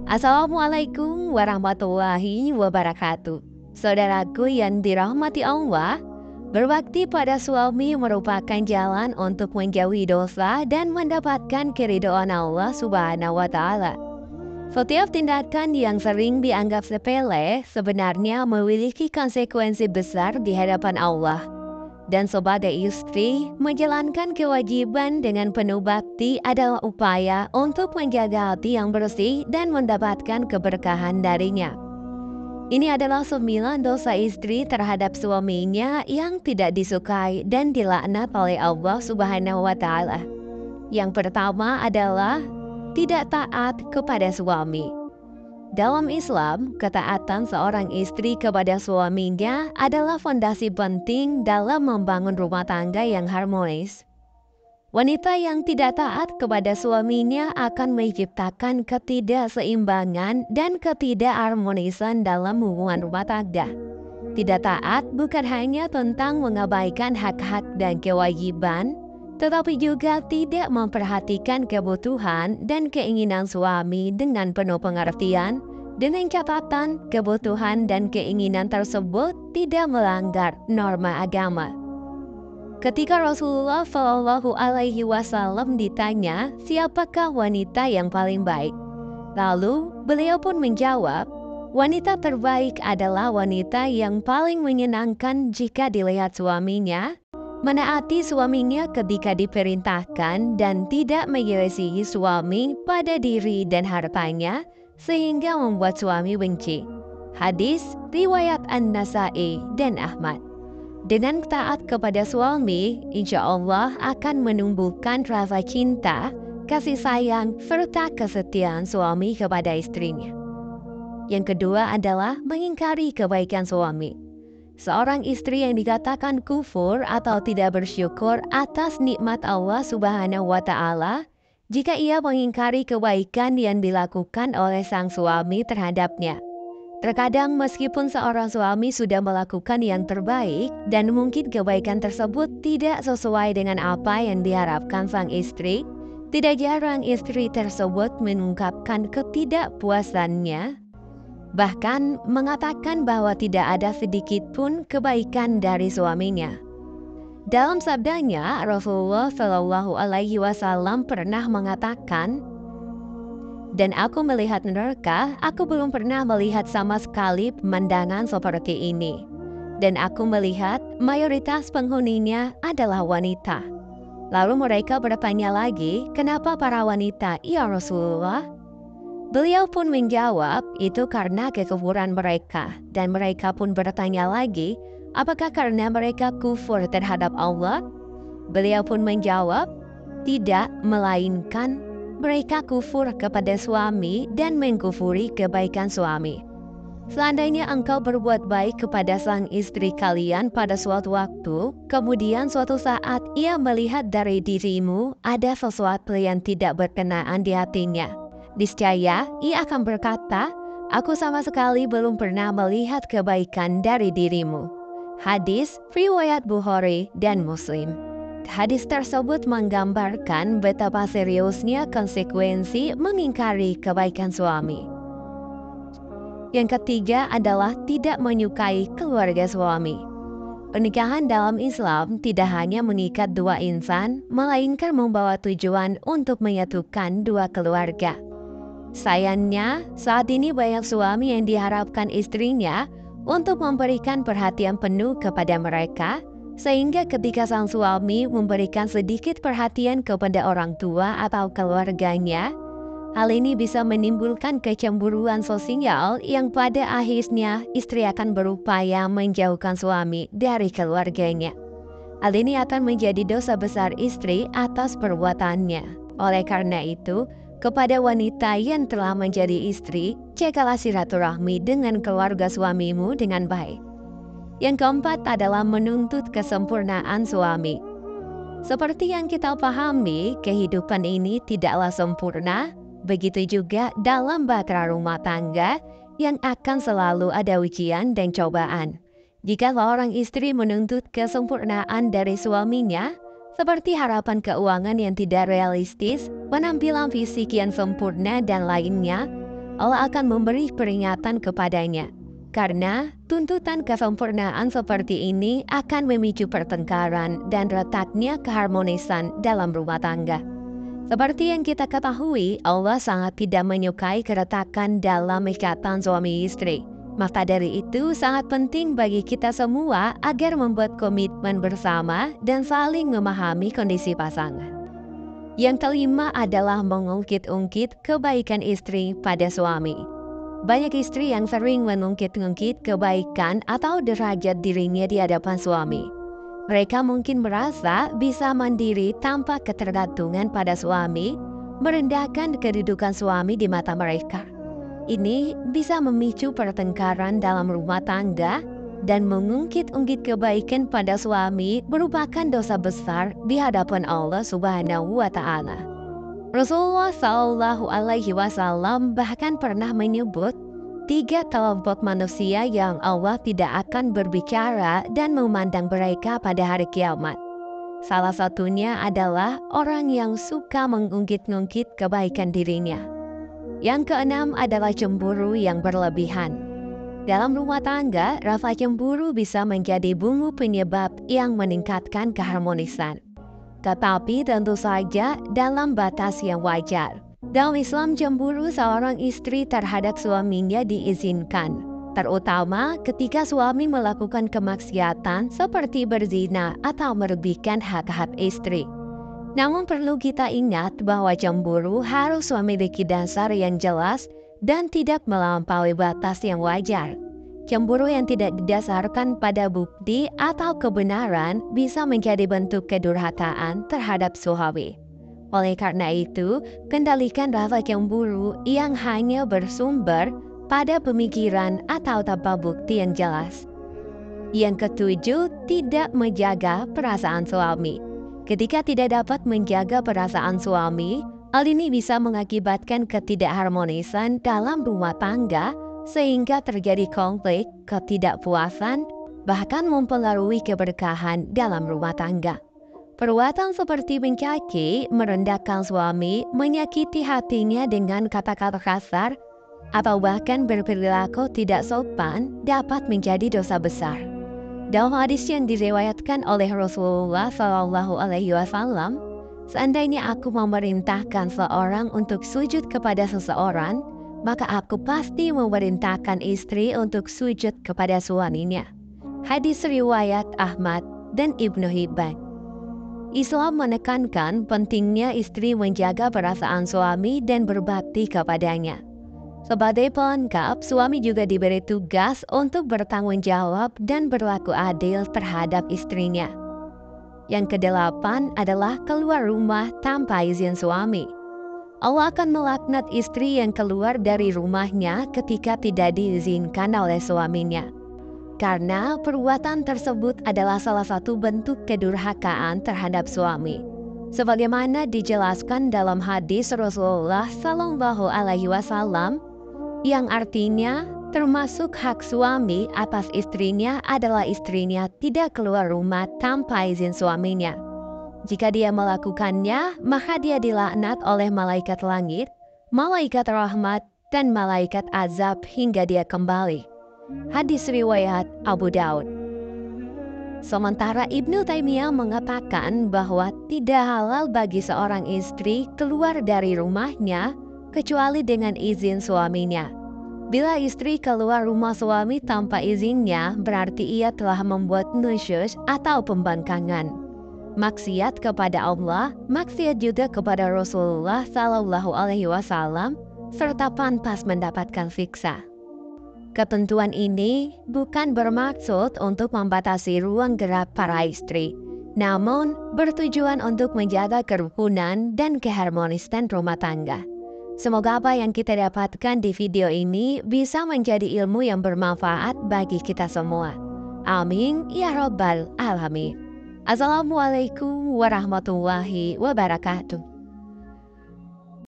Assalamualaikum warahmatullahi wabarakatuh. Saudaraku yang dirahmati Allah, berbakti pada suami merupakan jalan untuk menjauhi dosa dan mendapatkan keridhaan Allah Subhanahu wa Ta'ala. Setiap tindakan yang sering dianggap sepele sebenarnya memiliki konsekuensi besar di hadapan Allah. Dan sebagai istri, menjalankan kewajiban dengan penuh bakti adalah upaya untuk menjaga hati yang bersih dan mendapatkan keberkahan darinya. Ini adalah 9 dosa istri terhadap suaminya yang tidak disukai dan dilaknat oleh Allah Subhanahu wa Ta'ala. Yang pertama adalah tidak taat kepada suami. Dalam Islam, ketaatan seorang istri kepada suaminya adalah fondasi penting dalam membangun rumah tangga yang harmonis. Wanita yang tidak taat kepada suaminya akan menciptakan ketidakseimbangan dan ketidakharmonisan dalam hubungan rumah tangga. Tidak taat bukan hanya tentang mengabaikan hak-hak dan kewajiban, tetapi juga tidak memperhatikan kebutuhan dan keinginan suami dengan penuh pengertian, dengan catatan kebutuhan dan keinginan tersebut tidak melanggar norma agama. Ketika Rasulullah Shallallahu Alaihi Wasallam ditanya, siapakah wanita yang paling baik? Lalu beliau pun menjawab, wanita terbaik adalah wanita yang paling menyenangkan jika dilihat suaminya, menaati suaminya ketika diperintahkan dan tidak menyelisihi suami pada diri dan hartanya sehingga membuat suami benci. Hadis riwayat An-Nasa'i dan Ahmad. Dengan taat kepada suami, insya Allah akan menumbuhkan rasa cinta, kasih sayang, serta kesetiaan suami kepada istrinya. Yang kedua adalah mengingkari kebaikan suami. Seorang istri yang dikatakan kufur atau tidak bersyukur atas nikmat Allah Subhanahu wa Ta'ala jika ia mengingkari kebaikan yang dilakukan oleh sang suami terhadapnya. Terkadang meskipun seorang suami sudah melakukan yang terbaik dan mungkin kebaikan tersebut tidak sesuai dengan apa yang diharapkan sang istri, tidak jarang istri tersebut mengungkapkan ketidakpuasannya, bahkan mengatakan bahwa tidak ada sedikit pun kebaikan dari suaminya. Dalam sabdanya, Rasulullah Shallallahu Alaihi Wasallam pernah mengatakan, "Dan aku melihat neraka, aku belum pernah melihat sama sekali pemandangan seperti ini. Dan aku melihat mayoritas penghuninya adalah wanita." Lalu mereka bertanya lagi, "Kenapa para wanita, ya Rasulullah?" Beliau pun menjawab, itu karena kekufuran mereka. Dan mereka pun bertanya lagi, apakah karena mereka kufur terhadap Allah? Beliau pun menjawab, tidak, melainkan mereka kufur kepada suami dan mengkufuri kebaikan suami. Seandainya engkau berbuat baik kepada sang istri kalian pada suatu waktu, kemudian suatu saat ia melihat dari dirimu ada sesuatu yang tidak berkenaan di hatinya, niscaya ia akan berkata, aku sama sekali belum pernah melihat kebaikan dari dirimu. Hadis riwayat Bukhari dan Muslim. Hadis tersebut menggambarkan betapa seriusnya konsekuensi mengingkari kebaikan suami. Yang ketiga adalah tidak menyukai keluarga suami. Pernikahan dalam Islam tidak hanya mengikat dua insan, melainkan membawa tujuan untuk menyatukan dua keluarga. Sayangnya, saat ini banyak suami yang diharapkan istrinya untuk memberikan perhatian penuh kepada mereka, sehingga ketika sang suami memberikan sedikit perhatian kepada orang tua atau keluarganya, hal ini bisa menimbulkan kecemburuan sosial yang pada akhirnya istri akan berupaya menjauhkan suami dari keluarganya. Hal ini akan menjadi dosa besar istri atas perbuatannya. Oleh karena itu, kepada wanita yang telah menjadi istri, jagalah silaturahmi dengan keluarga suamimu dengan baik. Yang keempat adalah menuntut kesempurnaan suami. Seperti yang kita pahami, kehidupan ini tidaklah sempurna, begitu juga dalam bahtera rumah tangga yang akan selalu ada ujian dan cobaan. Jika seorang istri menuntut kesempurnaan dari suaminya, seperti harapan keuangan yang tidak realistis, penampilan fisik yang sempurna dan lainnya, Allah akan memberi peringatan kepadanya. Karena tuntutan kesempurnaan seperti ini akan memicu pertengkaran dan retaknya keharmonisan dalam rumah tangga. Seperti yang kita ketahui, Allah sangat tidak menyukai keretakan dalam ikatan suami istri. Maka dari itu sangat penting bagi kita semua agar membuat komitmen bersama dan saling memahami kondisi pasangan. Yang kelima adalah mengungkit-ungkit kebaikan istri pada suami. Banyak istri yang sering mengungkit-ungkit kebaikan atau derajat dirinya di hadapan suami. Mereka mungkin merasa bisa mandiri tanpa ketergantungan pada suami, merendahkan kedudukan suami di mata mereka. Ini bisa memicu pertengkaran dalam rumah tangga dan mengungkit-ungkit kebaikan pada suami merupakan dosa besar di hadapan Allah Subhanahu wa Ta'ala. Rasulullah Shallallahu Alaihi Wasallam bahkan pernah menyebut 3 kelompok manusia yang Allah tidak akan berbicara dan memandang mereka pada hari kiamat. Salah satunya adalah orang yang suka mengungkit-ungkit kebaikan dirinya. Yang keenam adalah cemburu yang berlebihan. Dalam rumah tangga, rasa cemburu bisa menjadi bumbu penyebab yang meningkatkan keharmonisan. Tetapi tentu saja dalam batas yang wajar. Dalam Islam, cemburu seorang istri terhadap suaminya diizinkan, terutama ketika suami melakukan kemaksiatan seperti berzina atau merugikan hak-hak istri. Namun perlu kita ingat bahwa cemburu harus memiliki dasar yang jelas dan tidak melampaui batas yang wajar. Cemburu yang tidak didasarkan pada bukti atau kebenaran bisa menjadi bentuk kedurhakaan terhadap suami. Oleh karena itu, kendalikan rasa cemburu yang hanya bersumber pada pemikiran atau tanpa bukti yang jelas. Yang ketujuh, tidak menjaga perasaan suami. Ketika tidak dapat menjaga perasaan suami, hal ini bisa mengakibatkan ketidakharmonisan dalam rumah tangga sehingga terjadi konflik, ketidakpuasan, bahkan mempengaruhi keberkahan dalam rumah tangga. Perbuatan seperti mencaci, merendahkan suami, menyakiti hatinya dengan kata-kata kasar, atau bahkan berperilaku tidak sopan dapat menjadi dosa besar. Dalam hadis yang diriwayatkan oleh Rasulullah Shallallahu Alaihi Wasallam, seandainya aku memerintahkan seorang untuk sujud kepada seseorang, maka aku pasti memerintahkan istri untuk sujud kepada suaminya. Hadis riwayat Ahmad dan Ibnu Hibban. Islam menekankan pentingnya istri menjaga perasaan suami dan berbakti kepadanya. Sebagai pelengkap, suami juga diberi tugas untuk bertanggung jawab dan berlaku adil terhadap istrinya. Yang kedelapan adalah keluar rumah tanpa izin suami. Allah akan melaknat istri yang keluar dari rumahnya ketika tidak diizinkan oleh suaminya. Karena perbuatan tersebut adalah salah satu bentuk kedurhakaan terhadap suami. Sebagaimana dijelaskan dalam hadis Rasulullah Shallallahu Alaihi Wasallam, yang artinya termasuk hak suami atas istrinya adalah istrinya tidak keluar rumah tanpa izin suaminya. Jika dia melakukannya, maka dia dilaknat oleh malaikat langit, malaikat rahmat, dan malaikat azab hingga dia kembali. Hadis riwayat Abu Daud. Sementara Ibnu Taimiyah mengatakan bahwa tidak halal bagi seorang istri keluar dari rumahnya kecuali dengan izin suaminya. Bila istri keluar rumah suami tanpa izinnya, berarti ia telah membuat nusyuz atau pembangkangan. Maksiat kepada Allah, maksiat juga kepada Rasulullah Shallallahu Alaihi Wasallam, serta pantas mendapatkan siksa. Ketentuan ini bukan bermaksud untuk membatasi ruang gerak para istri, namun bertujuan untuk menjaga kerukunan dan keharmonisan rumah tangga. Semoga apa yang kita dapatkan di video ini bisa menjadi ilmu yang bermanfaat bagi kita semua. Amin ya Rabbal Alamin. Assalamualaikum warahmatullahi wabarakatuh.